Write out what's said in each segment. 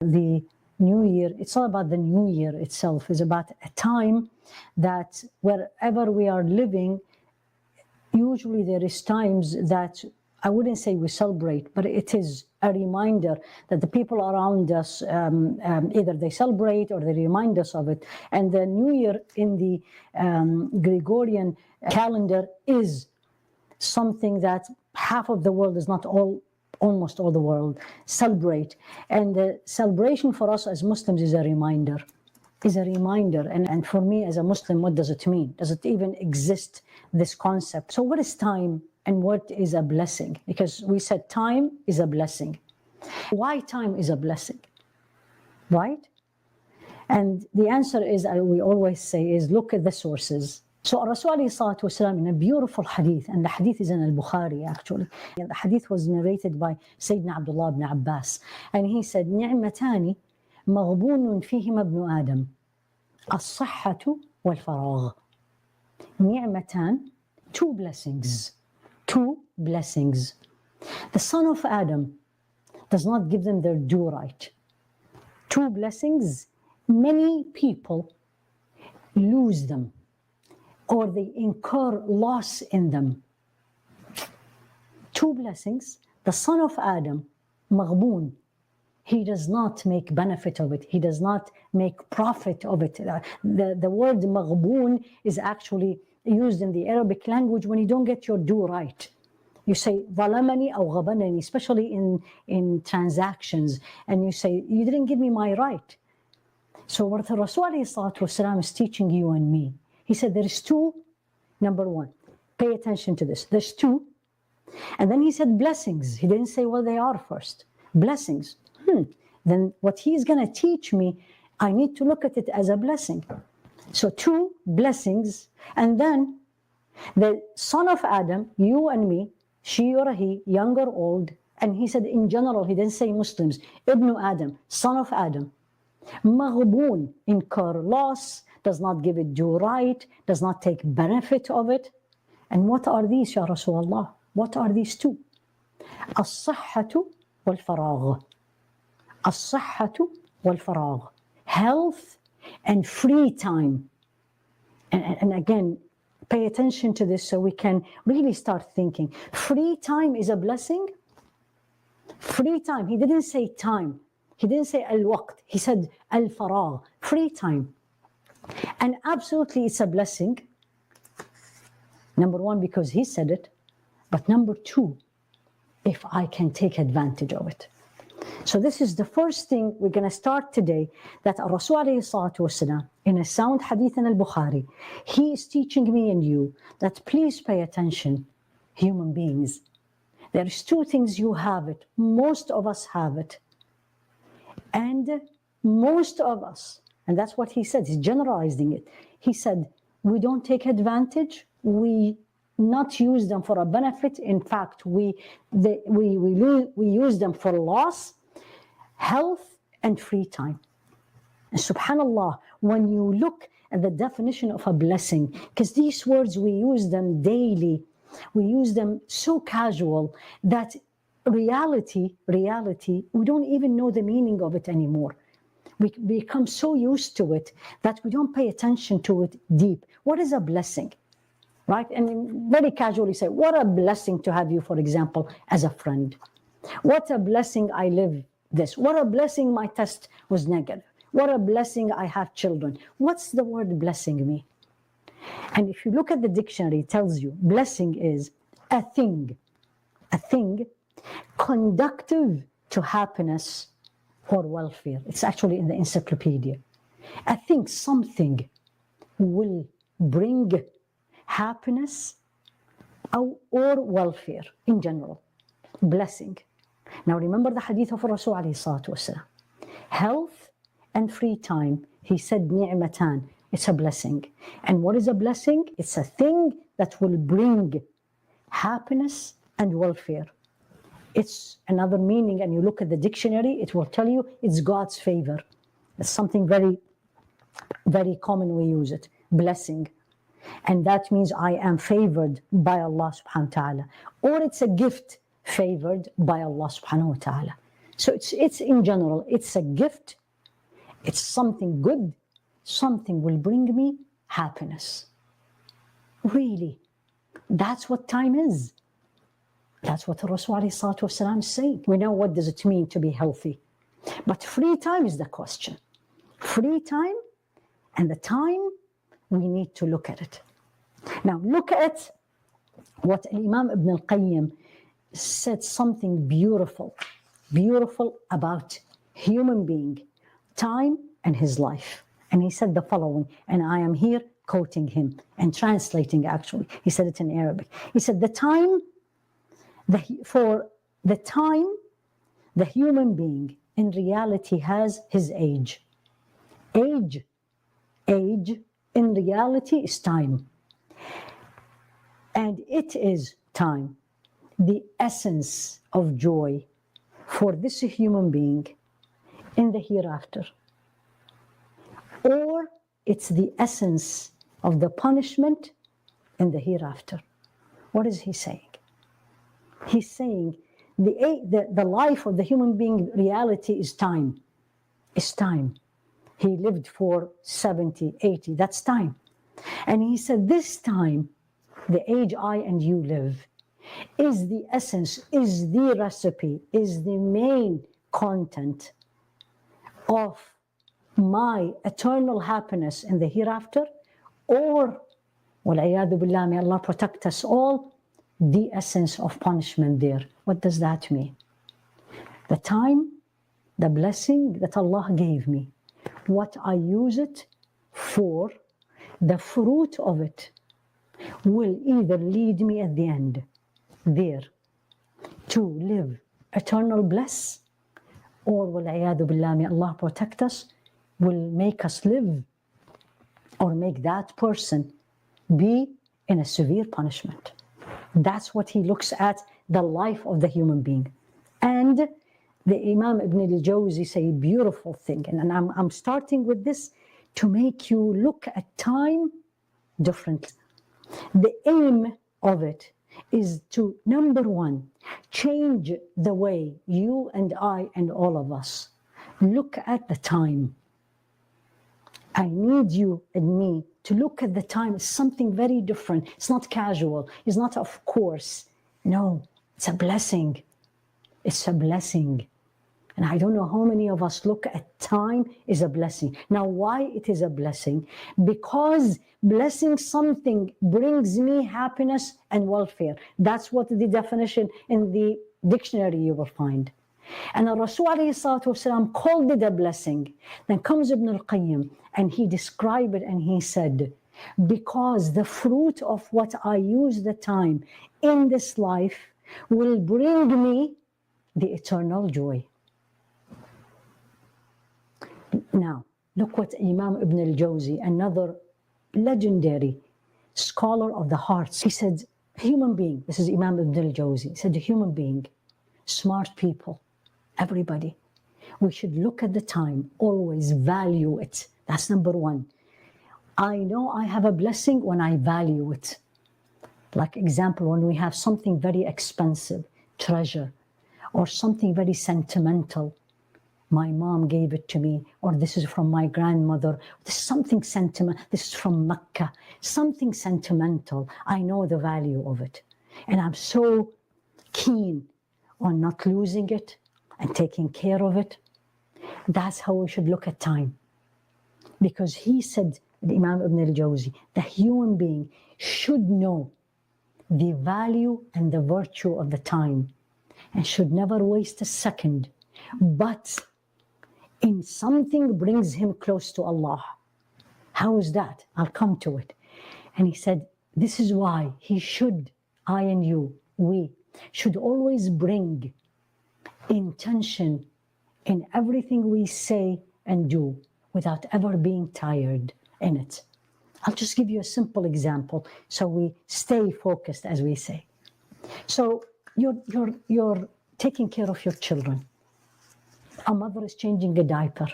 the new year, it's not about the new year itself. It's about a time that wherever we are living, usually there is times that I wouldn't say we celebrate, but it is a reminder that the people around us, either they celebrate or they remind us of it. And the New Year in the Gregorian calendar is something that half of the world, is not all, almost all the world, celebrate. And the celebration for us as Muslims is a reminder. And for me as a Muslim, what does it mean? Does it even exist, this concept? So what is time and what is a blessing? Because we said time is a blessing. Why time is a blessing, right? And the answer is, we always say, is look at the sources. So RasulAllah in a beautiful hadith, and the hadith is in al-Bukhari actually. And the hadith was narrated by Sayyidina Abdullah ibn Abbas. And he said, نعمتان مغبون فيهما ابن آدم الصحة والفراغ. نعمتان, two blessings. The son of Adam does not give them their due right. Two blessings, many people lose them or they incur loss in them. Two blessings, the son of Adam, maghboon, he does not make benefit of it. He does not make profit of it. The word maghboon is actually used in the Arabic language when you don't get your due right. You say ظلمني أو غبنني, especially in transactions, and you say you didn't give me my right. So what the Rasul is teaching you and me, he said there is two. Number one, pay attention to this. There's two, and then he said blessings. He didn't say what they are first. Blessings. Then what he's going to teach me, I need to look at it as a blessing. So two blessings, and then the son of Adam, you and me, she or he, young or old, and he said in general, he didn't say Muslims, Ibn Adam, son of Adam, maghboon, incur loss, does not give it due right, does not take benefit of it. And what are these, Ya Rasulullah? What are these two? As-sahhatu wal-faragh. As-sahhatu wal-faragh. Health and free time. And again, pay attention to this so we can really start thinking. Free time is a blessing. Free time. He didn't say time. He didn't say al-waqt. He said al-faragh. Free time. And absolutely it's a blessing. Number one, because he said it. But number two, if I can take advantage of it. So this is the first thing we're going to start today, that Rasul in a sound hadith in al-Bukhari, he is teaching me and you that please pay attention, human beings. There's two things you have it. Most of us have it. And most of us, and that's what he said, he's generalizing it. He said, we don't take advantage, we not use them for a benefit. In fact, we use them for loss, health, and free time. And subhanallah, when you look at the definition of a blessing, because these words, we use them daily, we use them so casual that reality, we don't even know the meaning of it anymore. We become so used to it that we don't pay attention to it deep. What is a blessing? Right? And very casually say, what a blessing to have you, for example, as a friend. What a blessing I live this. What a blessing my test was negative. What a blessing I have children. What's the word blessing mean? And if you look at the dictionary, it tells you blessing is a thing conducive to happiness or welfare. It's actually in the encyclopedia. I think something will bring happiness or welfare in general. Blessing. Now remember the hadith of Rasul alayhi health and free time. He said ni'matan. It's a blessing. And what is a blessing? It's a thing that will bring happiness and welfare. It's another meaning, and you look at the dictionary, it will tell you it's God's favor. It's something very, very common we use it. Blessing. And that means I am favored by Allah subhanahu wa ta'ala. Or it's a gift favored by Allah subhanahu wa ta'ala. So it's in general, it's a gift, it's something good, something will bring me happiness. Really, that's what time is. That's what RasulAllah is saying. We know what does it mean to be healthy. But free time is the question. Free time, and the time, we need to look at it. Now look at what Imam Ibn al-Qayyim said, something beautiful about human being, time and his life. And he said the following, and I am here quoting him and translating actually. He said it in Arabic. He said, for the time, the human being in reality has his age. Age in reality is time. And it is time, the essence of joy for this human being in the hereafter. Or it's the essence of the punishment in the hereafter. What is he saying? He's saying the life of the human being reality is time. It's time. He lived for 70, 80, that's time. And he said this time, the age I and you live, is the essence, is the recipe, is the main content of my eternal happiness in the hereafter, or, وَالْعِيَاذُ بِاللَّهِ, may Allah protect us all, the essence of punishment there. What does that mean? The time, the blessing that Allah gave me, what I use it for, the fruit of it will either lead me at the end there to live eternal bliss, or وَالْعِيَاذُ بِاللَّهِ, may Allah protect us, will make us live or make that person be in a severe punishment. That's what he looks at, the life of the human being. And the Imam Ibn al-Jawzi say a beautiful thing, and I'm starting with this to make you look at time differently. The aim of it is to, number one, change the way you and I and all of us look at the time. I need you and me to look at the time as something very different. It's not casual. It's not of course. No, it's a blessing. It's a blessing. And I don't know how many of us look at time as a blessing. Now, why it is a blessing? Because blessing something brings me happiness and welfare. That's what the definition in the dictionary you will find. And RasulAllah called it a blessing. Then comes Ibn al-Qayyim and he described it and he said, because the fruit of what I use the time in this life will bring me the eternal joy. Now, look what Imam Ibn al-Jawzi, another legendary scholar of the hearts, he said, human being, this is Imam Ibn al-Jawzi, he said, a human being, smart people, everybody, we should look at the time, always value it. That's number one. I know I have a blessing when I value it. Like example, when we have something very expensive, treasure, or something very sentimental, my mom gave it to me, or this is from my grandmother, this is something sentimental, this is from Mecca, something sentimental, I know the value of it. And I'm so keen on not losing it and taking care of it. That's how we should look at time. Because he said, the Imam Ibn al-Jawzi, the human being should know the value and the virtue of the time and should never waste a second, but in something brings him close to Allah. How is that? I'll come to it. And he said, this is why he should, I and you, we should always bring intention in everything we say and do without ever being tired in it. I'll just give you a simple example so we stay focused, as we say. So you're taking care of your children. A mother is changing a diaper.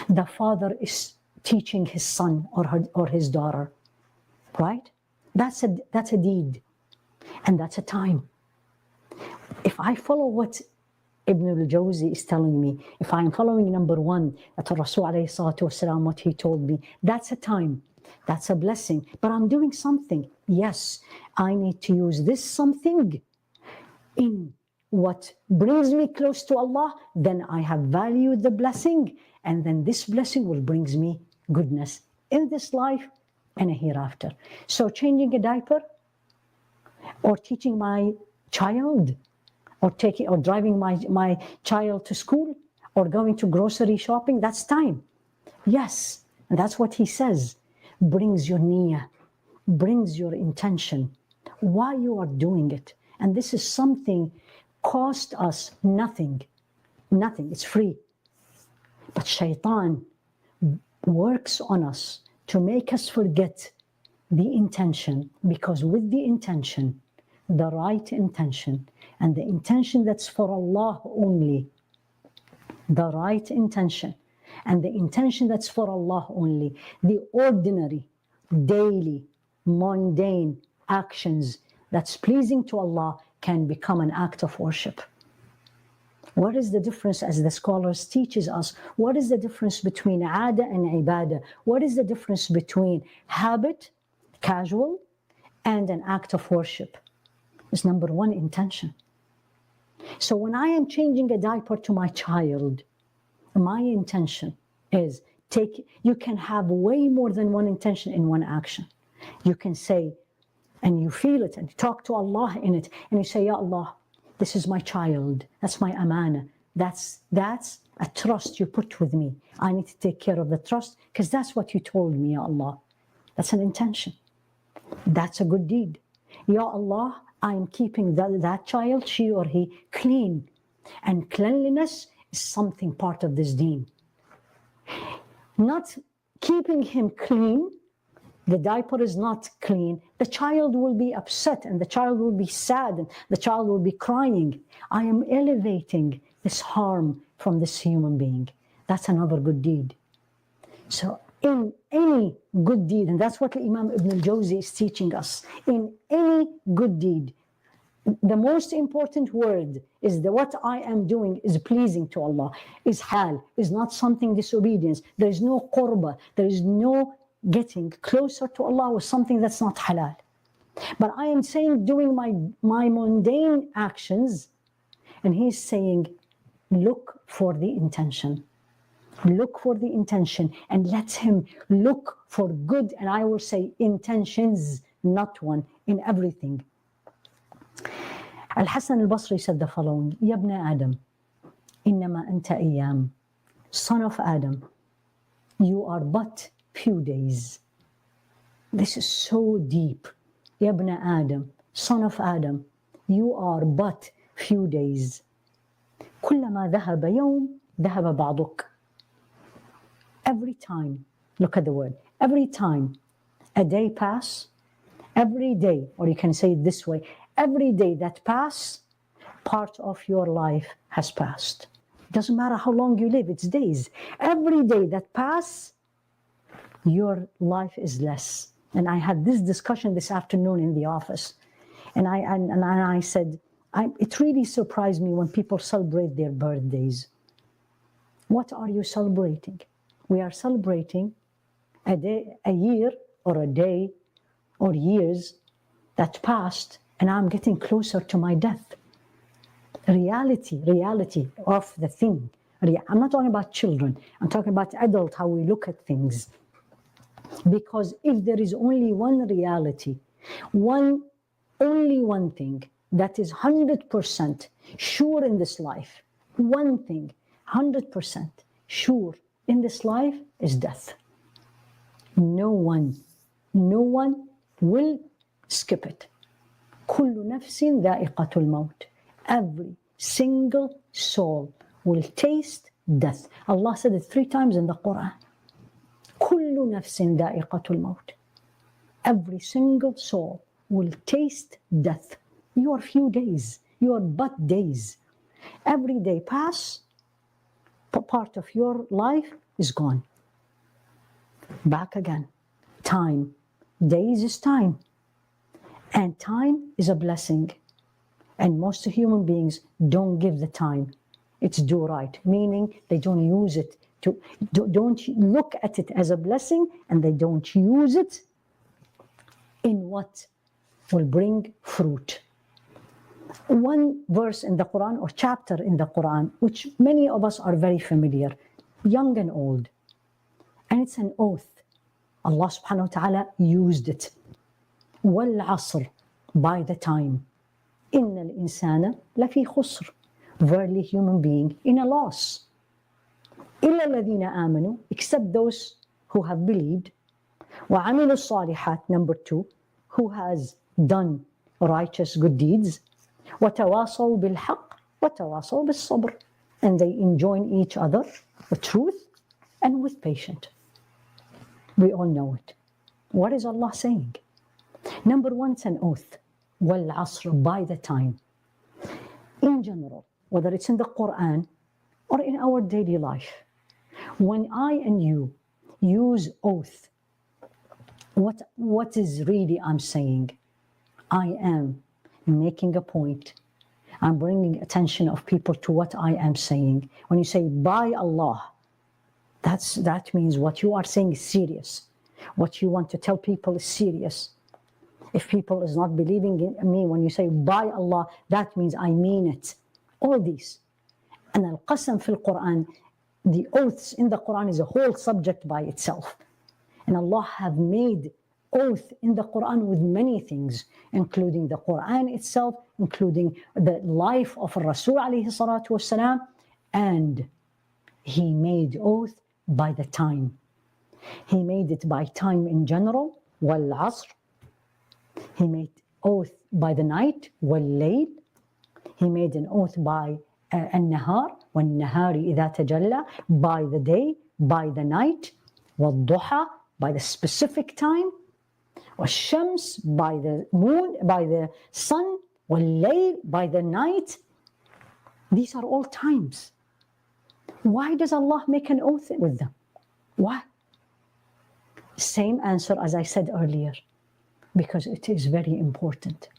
The father is teaching his son or his daughter, right? That's a deed, and that's a time. If I follow what Ibn al-Jawzi is telling me, if I am following number one, that Rasul alayhi salatu wasalam, what he told me, that's a time, that's a blessing. But I'm doing something. Yes, I need to use this something in what brings me close to Allah, then I have valued the blessing, and then this blessing will bring me goodness in this life and a hereafter. So changing a diaper, or teaching my child, or driving my child to school, or going to grocery shopping, that's time. Yes, and that's what he says. Brings your niyyah, brings your intention, why you are doing it. And this is something cost us nothing. Nothing, it's free. But shaitan works on us to make us forget the intention, because with the intention, the right intention, and the intention that's for Allah only, the right intention, and the intention that's for Allah only, the ordinary, daily, mundane actions that's pleasing to Allah can become an act of worship. What is the difference, as the scholars teaches us, what is the difference between aada and ibadah? What is the difference between habit, casual, and an act of worship? It's number one, intention. So when I am changing a diaper to my child, my intention is you can have way more than one intention in one action. You can say, and you feel it, and you talk to Allah in it, and you say, Ya Allah, this is my child, that's my amana, that's a trust you put with me. I need to take care of the trust, because that's what you told me, Ya Allah. That's an intention. That's a good deed. Ya Allah, I am keeping that child, she or he, clean. And cleanliness is something part of this deen. Not keeping him clean, the diaper is not clean, the child will be upset, and the child will be sad, and the child will be crying. I am elevating this harm from this human being. That's another good deed. So in any good deed, and that's what Imam Ibn al-Jawzi is teaching us, in any good deed, the most important word is that what I am doing is pleasing to Allah, is halal, is not something disobedience. There is no qurba, there is no getting closer to Allah with something that's not halal. But I am saying, doing my mundane actions, and he's saying, look for the intention. Look for the intention, and let him look for good, and I will say intentions, not one, in everything. Al-Hasan al-Basri said the following, Ya ibn Adam, innama anta ayyam. Son of Adam, you are but few days. This is so deep. Ya ibn Adam, son of Adam, you are but few days. كلما ذهب يوم ذهب بعضك. Every time, look at the word, every time a day pass, every day, or you can say it this way, every day that pass, part of your life has passed. It doesn't matter how long you live, it's days. Every day that pass, your life is less. And I had this discussion this afternoon in the office. And I said, it really surprised me when people celebrate their birthdays. What are you celebrating? We are celebrating a day, a year, or a day, or years that passed, and I'm getting closer to my death. Reality of the thing. I'm not talking about children. I'm talking about adult, how we look at things. Because if there is only one reality, only one thing that is 100% sure in this life, one thing 100% sure in this life is death. No one will skip it. كل نفس ذائقة الموت. Every single soul will taste death. Allah said it 3 times in the Qur'an. كل نفس ذائقة الموت. Every single soul will taste death. You are few days. You are but days. Every day pass, part of your life is gone. Back again. Time. Days is time. And time is a blessing. And most human beings don't give the time. it's do right, meaning they don't use it to, don't look at it as a blessing, and they don't use it in what will bring fruit. One verse in the Quran or chapter in the Quran, which many of us are very familiar, young and old, and it's an oath. Allah subhanahu wa ta'ala used it. وَالْعَصْرِ, by the time. إِنَّ الْإِنسَانَ لَفِي خُسْرٍ, verily human being in a loss. إِلَّا الَّذِينَ آمَنُوا, except those who have believed. وَعَمِلُوا الصَّالِحَاتِ, number 2, who has done righteous good deeds. وَتَوَاصَوْا بِالْحَقِّ وَتَوَاصَوْا بِالصَّبْرِ, and they enjoin each other with truth and with patience. We all know it. What is Allah saying? Number 1, it's an oath. وَالْعَصْرِ, by the time. In general, whether it's in the Qur'an or in our daily life, when I and you use oath, what is really I'm saying? I am making a point. I'm bringing attention of people to what I am saying. When you say by Allah, that means what you are saying is serious. What you want to tell people is serious. If people is not believing in me, when you say by Allah, that means I mean it. All these. And al-Qasam fil Quran, the oaths in the Quran is a whole subject by itself. And Allah have made oath in the Quran with many things, including the Quran itself, including the life of Rasul alayhi salatu wasalam, and He made oath by the time. He made it by time in general, wal-asr. He made oath by the night, wal-layl. He made an oath by al-nahar, wal-nahari idha tajalla, by the day, by the night, wal-duha, by the specific time, wal-shams, by the moon, by the sun, wal-layl, by the night. These are all times. Why does Allah make an oath with them? Why? Same answer as I said earlier, because it is very important.